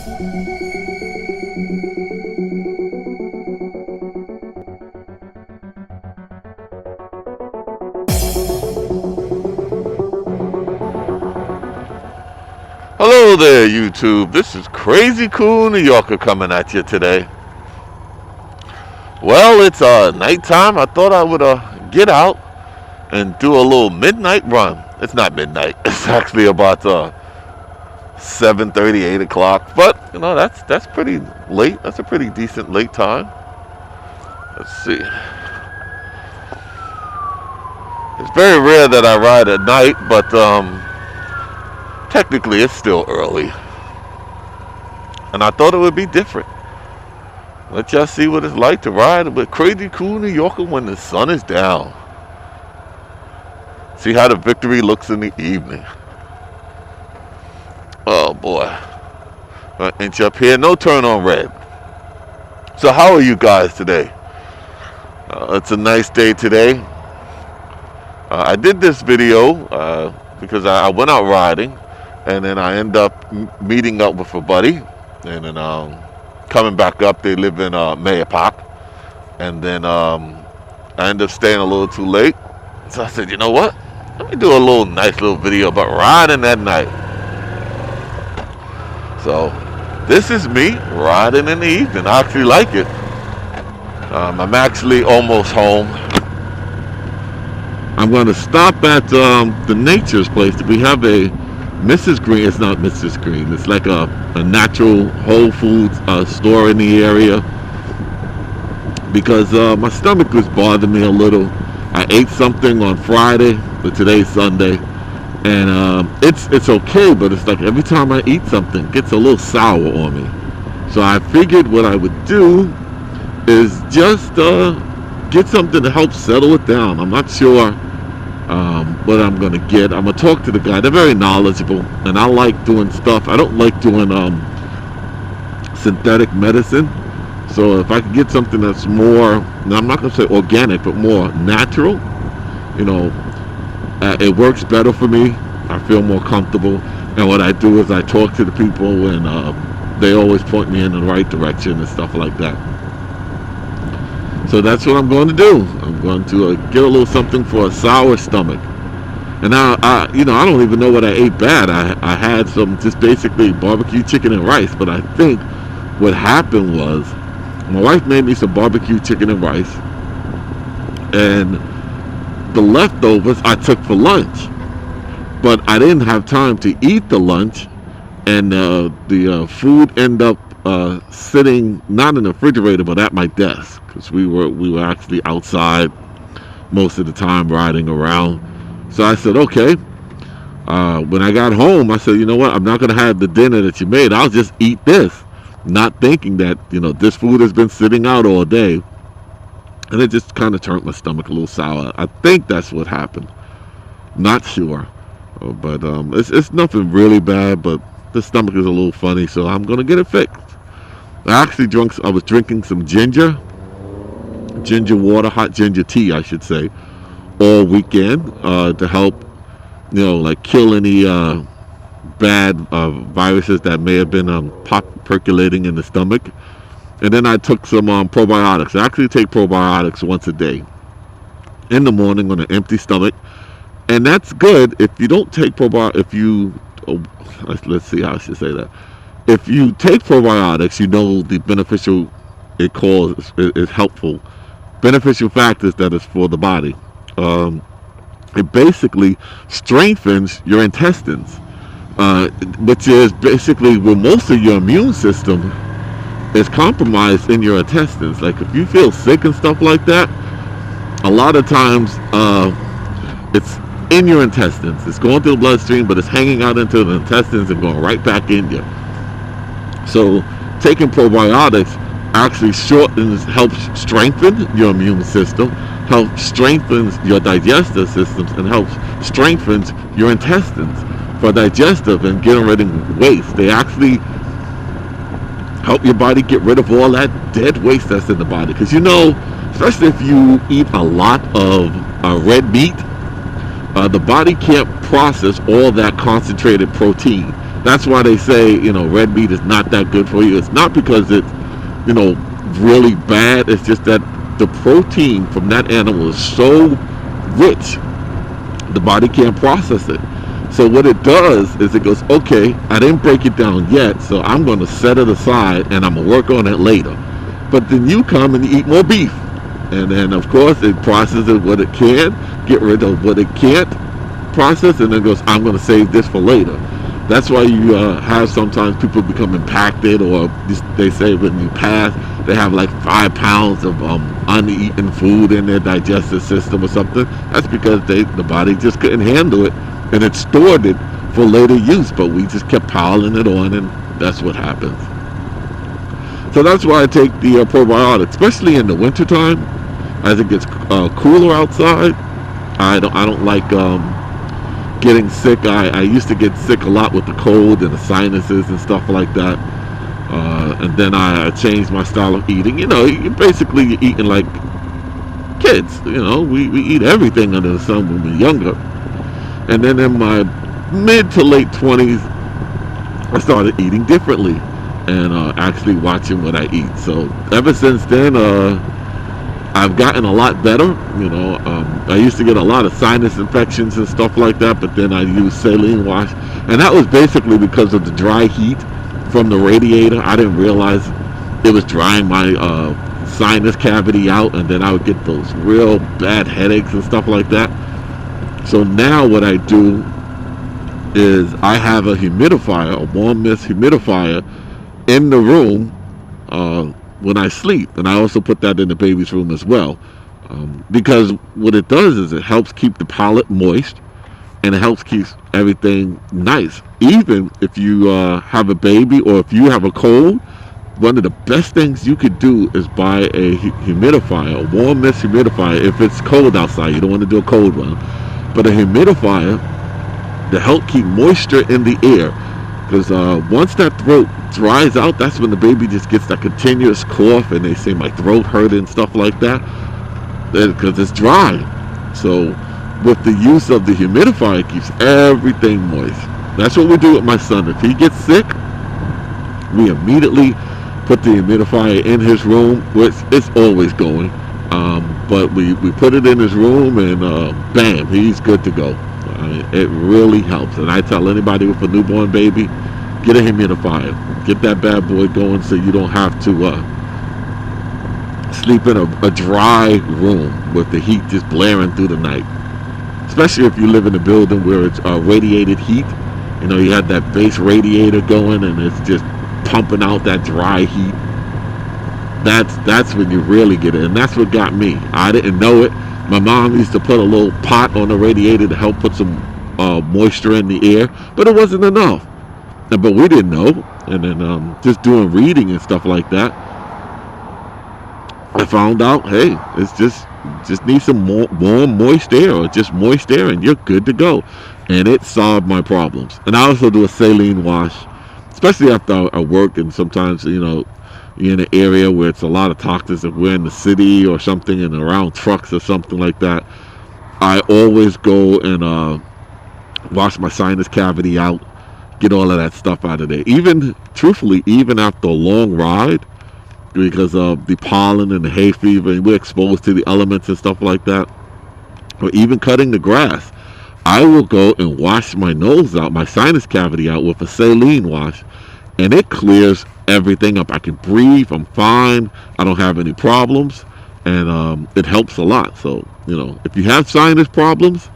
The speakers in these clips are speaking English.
Hello there, YouTube. This is Crazy Cool New Yorker coming at you today. Well, it's nighttime. I thought I would get out and do a little midnight run. It's not midnight. It's actually about 7:30, 8 o'clock. But you know that's pretty late. That's a pretty decent late time. Let's see. It's very rare that I ride at night, but technically it's still early. And I thought it would be different. Let y'all see what it's like to ride with Crazy Cool New Yorker when the sun is down. See how the victory looks in the evening. Oh boy. Inch up here, no turn on red. So how are you guys today? It's a nice day today. I did this video because I went out riding, and then I end up meeting up with a buddy, and then coming back up. They live in Mayor Park, and then I end up staying a little too late. So I said, you know what? Let me do a nice little video about riding at night. So this is me riding in the evening. I actually like it. I'm actually almost home. I'm going to stop at the Nature's Place. We have a Mrs. Green. It's not Mrs. Green. It's like a natural Whole Foods store in the area, because my stomach was bothering me a little. I ate something on Friday, but today's Sunday, and it's okay, but it's like every time I eat something, it gets a little sour on me. So I figured what I would do is just get something to help settle it down. I'm not sure what I'm going to get. I'm going to talk to the guy. They're very knowledgeable, and I like doing stuff. I don't like doing synthetic medicine. So if I could get something that's more, now I'm not going to say organic, but more natural, you know, it works better for me. I feel more comfortable. And what I do is I talk to the people, and they always point me in the right direction and stuff like that. So that's what I'm going to do. I'm going to get a little something for a sour stomach. And now, I don't even know what I ate bad. I had some just basically barbecue chicken and rice. But I think what happened was my wife made me some barbecue chicken and rice. And the leftovers I took for lunch. But I didn't have time to eat the lunch. And the food ended up sitting not in the refrigerator, but at my desk. Because we were actually outside most of the time riding around. So I said, okay. When I got home, I said, you know what? I'm not going to have the dinner that you made. I'll just eat this. Not thinking that, this food has been sitting out all day. And it just kind of turned my stomach a little sour. I think that's what happened. Not sure. But it's nothing really bad, but the stomach is a little funny. So I'm going to get it fixed. I was drinking some ginger water, hot ginger tea, I should say, all weekend to help, like kill any bad viruses that may have been percolating in the stomach. And then I took some probiotics. I actually take probiotics once a day in the morning on an empty stomach, and that's good if you don't take probiotics. Let's see how I should say that. If you take probiotics, the beneficial is helpful. Beneficial factors that is for the body. It basically strengthens your intestines, which is basically where most of your immune system is compromised in your intestines. Like if you feel sick and stuff like that, a lot of times it's in your intestines. It's going through the bloodstream, but it's hanging out into the intestines and going right back in you. So taking probiotics actually helps strengthen your immune system, helps strengthens your digestive systems, and helps strengthens your intestines for digestive and getting rid of waste. They actually help your body get rid of all that dead waste that's in the body. Because especially if you eat a lot of red meat, the body can't process all that concentrated protein. That's why they say, red meat is not that good for you. It's not because it's, really bad. It's just that the protein from that animal is so rich, the body can't process it. So what it does is it goes, okay, I didn't break it down yet, so I'm going to set it aside and I'm going to work on it later. But then you come and eat more beef. And then, of course, it processes what it can, get rid of what it can't process, and then goes, I'm going to save this for later. That's why you have sometimes people become impacted, or they say when you pass, they have like 5 pounds of uneaten food in their digestive system or something. That's because the body just couldn't handle it, and it stored it for later use, but we just kept piling it on, and that's what happens. So that's why I take the probiotic, especially in the wintertime, as it gets cooler outside. I don't like getting sick. I used to get sick a lot with the cold and the sinuses and stuff like that. And then I changed my style of eating. You're basically eating like kids. We eat everything under the sun when we're younger. And then in my mid to late 20s, I started eating differently and actually watching what I eat. So ever since then, I've gotten a lot better. I used to get a lot of sinus infections and stuff like that, but then I used saline wash, and that was basically because of the dry heat from the radiator. I didn't realize it was drying my sinus cavity out, and then I would get those real bad headaches and stuff like that. So now what I do is I have a humidifier, a warm mist humidifier, in the room when I sleep, and I also put that in the baby's room as well, because what it does is it helps keep the palate moist, and it helps keep everything nice. Even if you have a baby, or if you have a cold, one of the best things you could do is buy a humidifier, a warm mist humidifier. If it's cold outside, you don't want to do a cold one, but a humidifier to help keep moisture in the air. Because once that throat dries out, that's when the baby just gets that continuous cough, and they say my throat hurt and stuff like that, because it's dry. So with the use of the humidifier, it keeps everything moist. That's what we do with my son. If he gets sick, we immediately put the humidifier in his room, which it's always going, but we put it in his room, and bam, he's good to go. It really helps, and I tell anybody with a newborn baby, get a humidifier, get that bad boy going, so you don't have to sleep in a dry room with the heat just blaring through the night. Especially if you live in a building where it's radiated heat. You have that base radiator going, and it's just pumping out that dry heat. That's when you really get it, and that's what got me. I didn't know it. My mom used to put a little pot on the radiator to help put some moisture in the air, but it wasn't enough. But we didn't know. And then just doing reading and stuff like that, I found out, hey, it's just need some more warm, moist air, or just moist air, and you're good to go. And it solved my problems. And I also do a saline wash, especially after I work, and sometimes, you're in an area where it's a lot of toxins. If we're in the city or something and around trucks or something like that, I always go and wash my sinus cavity out, get all of that stuff out of there. Even, truthfully, even after a long ride, because of the pollen and the hay fever, and we're exposed to the elements and stuff like that, or even cutting the grass, I will go and wash my nose out, my sinus cavity out, with a saline wash, and it clears everything up. I can breathe, I'm fine, I don't have any problems, and it helps a lot. So, if you have sinus problems,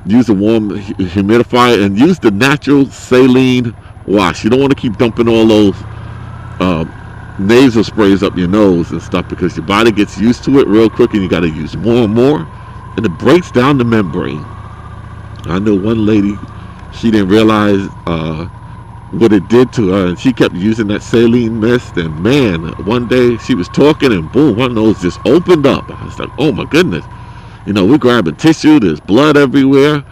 use a warm humidifier, and use the natural saline wash. You don't want to keep dumping all those nasal sprays up your nose and stuff, because your body gets used to it real quick, and you got to use more and more, and it breaks down the membrane. I know one lady, she didn't realize what it did to her, and she kept using that saline mist, and man, one day she was talking, and boom, her nose just opened up. I was like, oh my goodness. We're grabbing tissue, there's blood everywhere,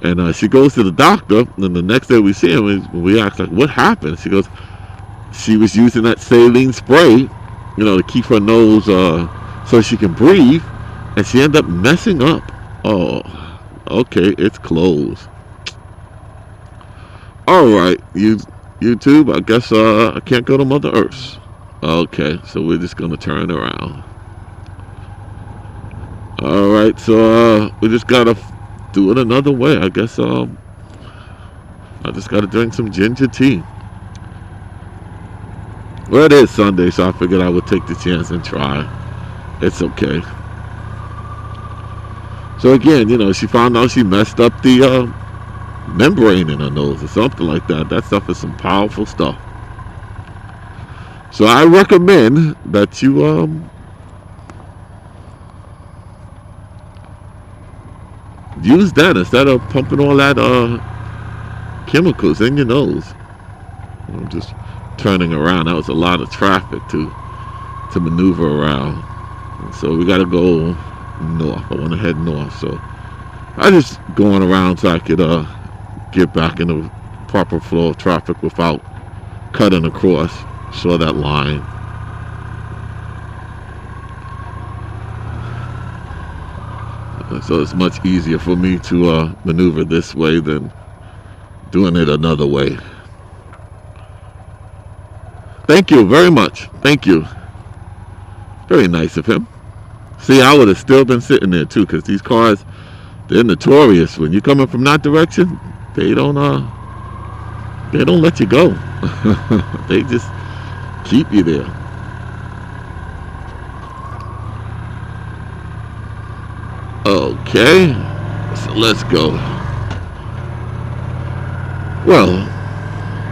and she goes to the doctor, and the next day we see him, we ask, like, what happened? She goes, she was using that saline spray, to keep her nose so she can breathe, and she ended up messing up. Oh, okay, it's closed. All right, YouTube. I guess I can't go to Mother Earth. Okay, so we're just gonna turn around. All right, so we just gotta do it another way. I guess I just gotta drink some ginger tea. Well, it is Sunday, so I figured I would take the chance and try. It's okay. So again, she found out she messed up the membrane in her nose or something like that. That stuff is some powerful stuff. So I recommend that you use that instead of pumping all that chemicals in your nose. I'm just turning around. That was a lot of traffic to maneuver around. So we got to go north. I want to head north. So I just going around so I could get back in the proper flow of traffic without cutting across. Saw that line. So it's much easier for me to maneuver this way than doing it another way. Thank you very much. Thank you. Very nice of him. See, I would have still been sitting there too, because these cars, they're notorious. When you're coming from that direction, they don't let you go. They just keep you there. Okay, so let's go. Well,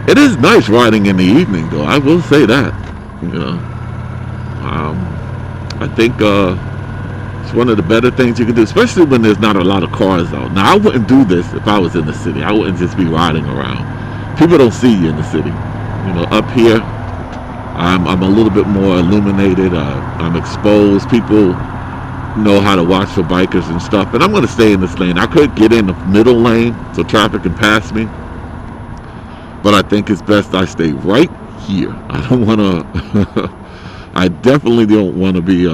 it is nice riding in the evening, though. I will say that. I think it's one of the better things you can do, especially when there's not a lot of cars out. Now, I wouldn't do this if I was in the city. I wouldn't just be riding around. People don't see you in the city. Up here, I'm a little bit more illuminated. I'm exposed. People know how to watch for bikers and stuff, and I'm going to stay in this lane. I could get in the middle lane so traffic can pass me, but I think it's best I stay right here. I don't want to I definitely don't want to be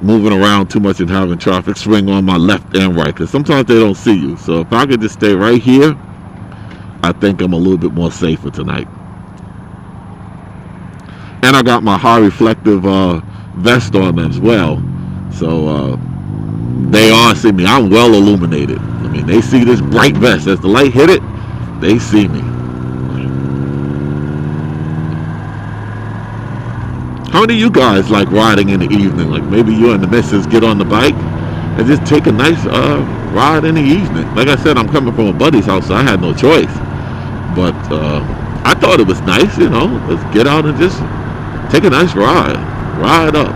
moving around too much and having traffic swing on my left and right, because sometimes they don't see you. So if I could just stay right here, I think I'm a little bit more safer tonight. And I got my high reflective vest on as well, so they all see me. I'm well illuminated. I mean, they see this bright vest. As the light hit it, they see me. How many of you guys like riding in the evening? Like maybe you and the missus get on the bike and just take a nice ride in the evening. Like I said, I'm coming from a buddy's house, so I had no choice. But I thought it was nice, let's get out and just take a nice ride. Ride up,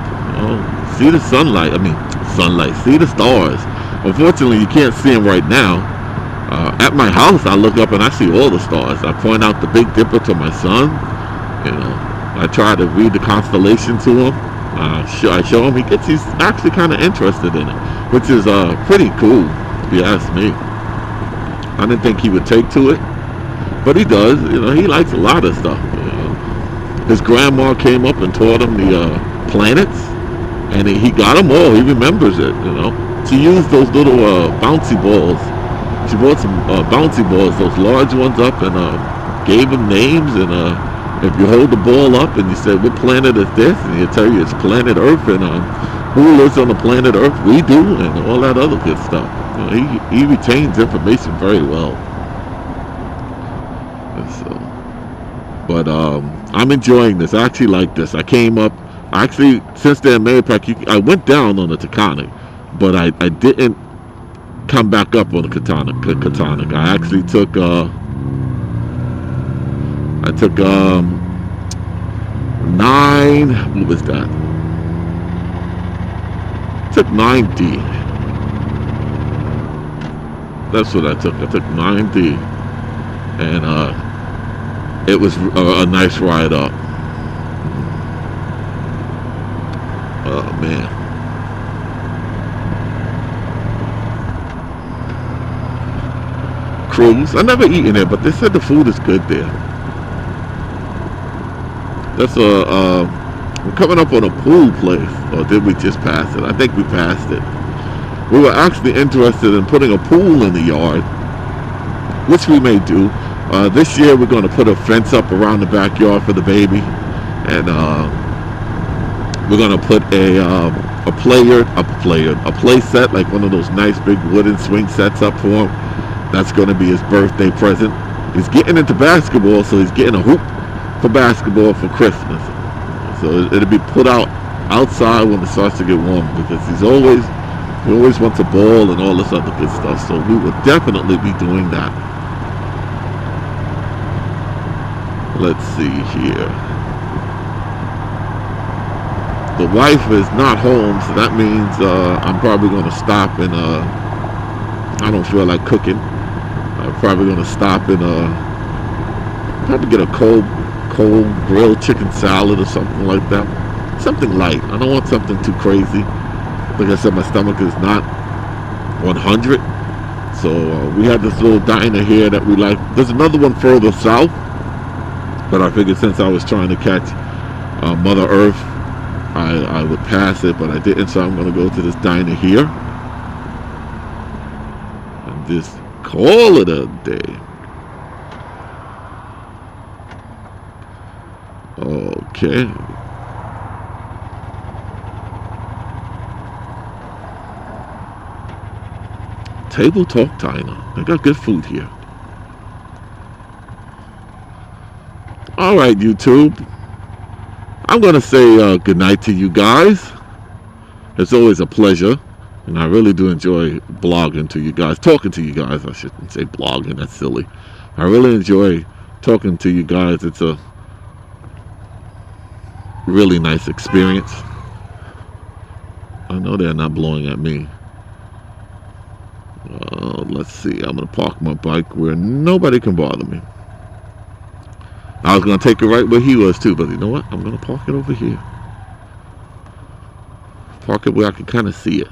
see the sunlight. See the stars. Unfortunately, you can't see them right now. At my house, I look up and I see all the stars. I point out the Big Dipper to my son. I try to read the constellation to him. I show him. He's actually kind of interested in it, which is pretty cool, if you ask me. I didn't think he would take to it, but he does. He likes a lot of stuff. His grandma came up and taught him the planets, and he got them all. He remembers it. She used those little bouncy balls. She bought some bouncy balls, those large ones, up, and gave him names. And if you hold the ball up and you say, "What planet is this?" and he'll tell you it's planet Earth, and who lives on the planet Earth? We do, and all that other good stuff. He retains information very well. And so, but I'm enjoying this. I actually like this. I came up. Actually, since they're in Mayapack, I went down on the Taconic, but I didn't come back up on the Catonic. I actually took 9. What was that? Took 9D. That's what I took. I took 9D, and it was a nice ride up. Oh man. Cruise. I never eaten it, but they said the food is good there. That's we're coming up on a pool place, or did we just pass it? I think we passed it. We were actually interested in putting a pool in the yard, which we may do. This year we're going to put a fence up around the backyard for the baby, and we're going to put a play set, like one of those nice big wooden swing sets up for him. That's going to be his birthday present. He's getting into basketball, so he's getting a hoop for basketball for Christmas. So it'll be put outside when it starts to get warm, because he always wants a ball and all this other good stuff. So we will definitely be doing that. Let's see here. The wife is not home, so that means I'm probably going to stop and I don't feel like cooking. I'm probably going to stop and probably get a cold grilled chicken salad or something like that. Something light. I don't want something too crazy. Like I said, my stomach is not 100. So we have this little diner here that we like. There's another one further south, but I figured since I was trying to catch Mother Earth, I would pass it, but I didn't, so I'm going to go to this diner here and just call it a day. Okay. Table Talk Diner. They got good food here. Alright, YouTube. I'm going to say good night to you guys. It's always a pleasure. And I really do enjoy blogging to you guys. Talking to you guys. I shouldn't say blogging. That's silly. I really enjoy talking to you guys. It's a really nice experience. I know they're not blowing at me. Let's see. I'm going to park my bike where nobody can bother me. I was going to take it right where he was too, but you know what? I'm going to park it over here. Park it where I can kind of see it.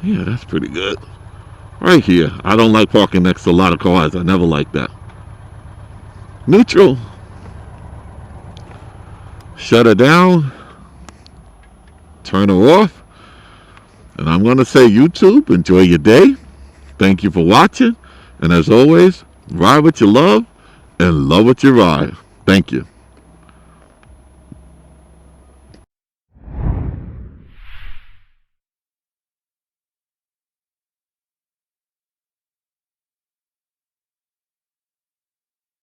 Yeah, that's pretty good. Right here. I don't like parking next to a lot of cars. I never like that. Neutral. Shut her down. Turn her off. And I'm going to say, YouTube, enjoy your day. Thank you for watching. And as always, ride what you love and love what you ride. Thank you.